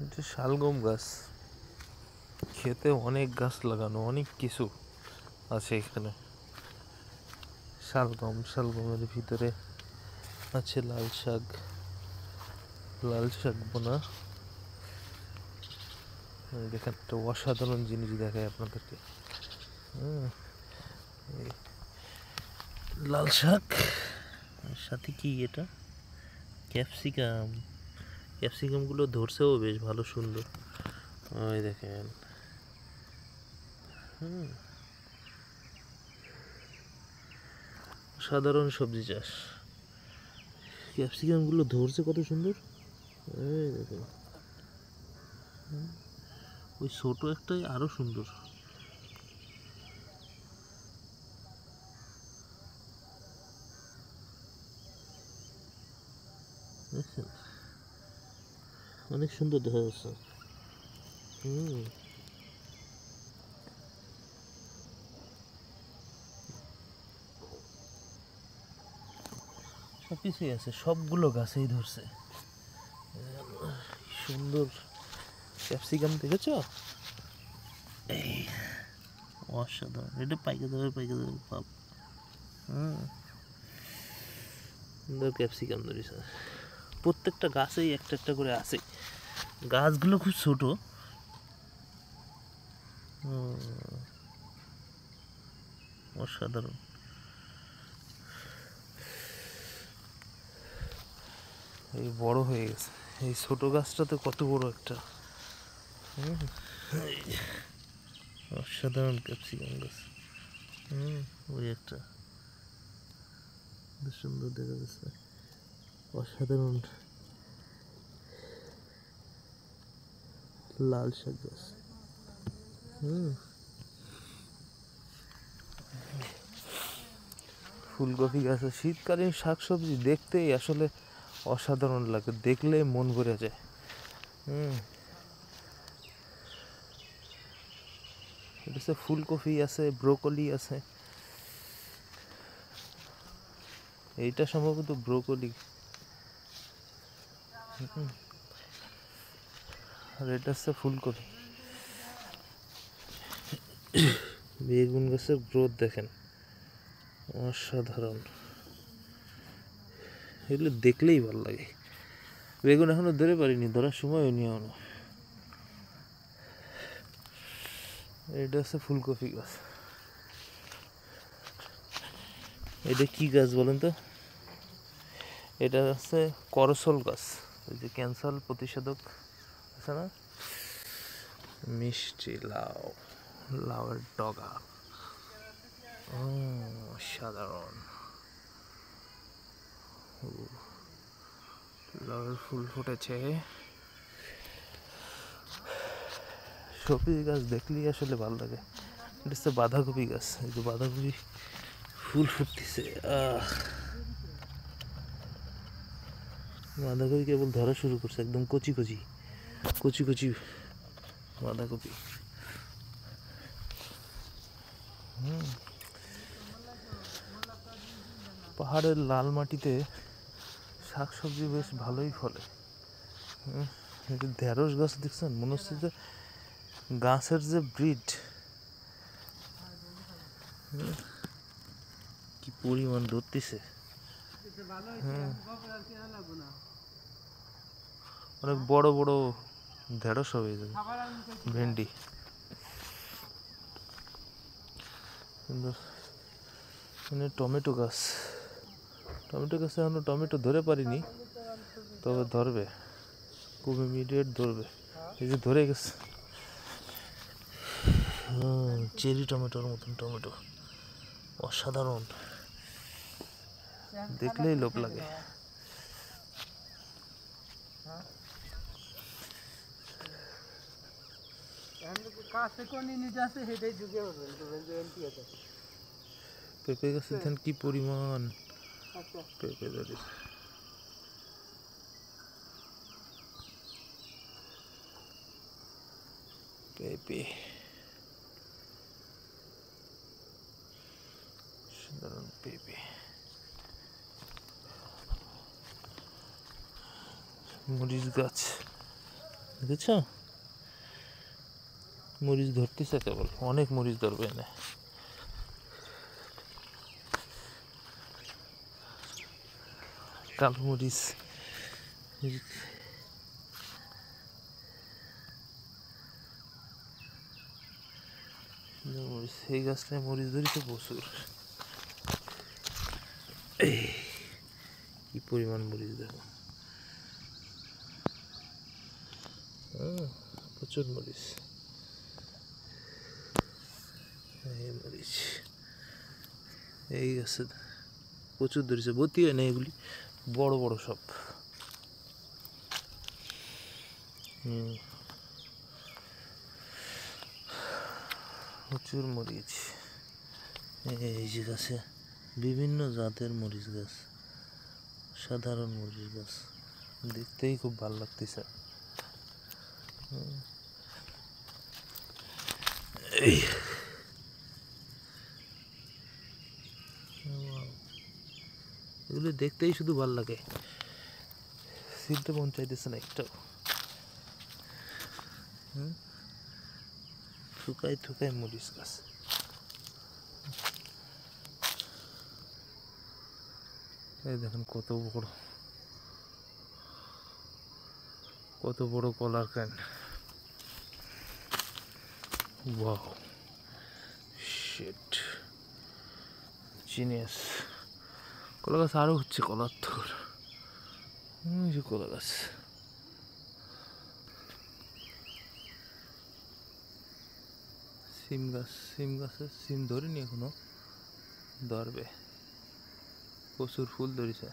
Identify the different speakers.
Speaker 1: এটা শালগম গাছ। খেতে অনেক গাছ লাগানো, অনেক কিছু আছে এখানে। শালগমের ভিতরে আছে লাল শাক, বোনা। দেখেন একটা অসাধারণ জিনিস দেখায় আপনাদেরকে। এই লাল শাক, সাথে কি এটা, ক্যাপসিকাম। ক্যাপসিকামগুলো ধরছেও বেশ ভালো সুন্দর। ওই দেখেন। সাধারণ সবজি চাষ, ক্যাপসিকামগুলো ধরছে কত সুন্দর। এই দেখেন, ওই ছোট একটাই আরো সুন্দর। দেখছেন, অনেক সুন্দর দেখা যাচ্ছে। সব কিছুই আছে, সবগুলো গাছেই ধরছে। সুন্দর ক্যাপসিকাম দেখেছ? এই অসাধারণ, এটা পাইকে দেবে পাব। সুন্দর ক্যাপসিকাম ধরেছে। প্রত্যেকটা গাছেই একটা একটা করে আছে। গাছগুলো খুব ছোট। অসাধারণ। এই বড় হয়ে গেছে, এই ছোট গাছটাতে কত বড় একটা। অসাধারণ ক্যাপসিকাম গাছ। ওই একটা সুন্দর দেখা যাচ্ছে, অসাধারণ লাল শাক গাছ। ফুলকপি গাছ। শীতকালীন শাকসবজি দেখতেই আসলে অসাধারণ লাগে, দেখলে মন ভরে যায়। এটা ফুলকপি আছে, ব্রোকলি আছে। এইটা সম্ভবত ব্রোকলি। আর এটা হচ্ছে ফুলকপি। বেগুন গাছের গ্রোথ দেখেন, অসাধারণ। এগুলো দেখলেই ভালো লাগে। বেগুন এখনো ধরে পারিনি, ধরার সময় হয়নি এখনো। এটা হচ্ছে ফুলকপি গাছ। এটা কি গাছ বলেন তো? এটা হচ্ছে করসল গাছ। ওই যে ক্যান্সার প্রতিষেধক আছে না, মিষ্টি লাউ, লাউয়ের ডগা। সাধারণ লাউয়ের ফুল ফুটেছে। সবজি গাছ দেখলেই আসলে ভালো লাগে। এটা হচ্ছে বাঁধাকপি গাছ। এই যে বাঁধাকপি ফুল ফুটতেছে। বাঁধাকপি কেবল ধরা শুরু করছে, একদম কচি কচি কচি কচি বাঁধাকপি। পাহাড়ের লাল মাটিতে শাকসবজি বেশ ভালোই ফলে। ঢেঁড়স গাছ দেখছেন, মনে হচ্ছে যে গাছের যে ব্রিড, কি পরিমাণ ধরতেছে। অনেক বড় বড় ঢেঁড়স হবে। ভেন্ডি সুন্দর। মানে টমেটো গাছ, টমেটো গাছে এখনো টমেটো ধরে পারিনি, তবে ধরবে, খুব ইমিডিয়েট ধরবে। এই যে ধরে গেছে, চেরি টমেটোর মতন টমেটো, অসাধারণ, দেখলেই লোভ লাগে। পেঁপে গাছে ধান কি পরিমাণ পেঁপে ধরে। পেঁপে সাধারণ পেঁপে। মরিচ গাছ, দেখেছ মরিচ ধরতেছে কেবল, অনেক মরিচ ধরবে এনে। কালো মরিচ, মরিচ এই গাছটায় মরিচ ধরেছে প্রচুর। কি পরিমাণ মরিচ দেখো, প্রচুর মরিচ। এই মরিচ এই গাছে প্রচুর ধরেছে, ভর্তি হয় না এগুলি, বড় বড় সব। প্রচুর মরিচ এই যে গাছে, বিভিন্ন জাতের মরিচ গাছ, সাধারণ মরিচ গাছ, দেখতেই খুব ভালো লাগতেছে। এগুলো দেখতেই শুধু ভালো লাগে, ছিলতে মন চাইতেছে না একটাও। থুকায় থুকায় মরিচ গাছ। এই দেখেন কত বড়, কত বড় কলার ক্যান। Wow, shit, genius. কলা গাছ আরো হচ্ছে, কলার থর, যে কলা গাছ। সিম গাছ, সিম গাছের সিম ধরিনি এখনো, ধরবে, প্রচুর ফুল ধরেছে।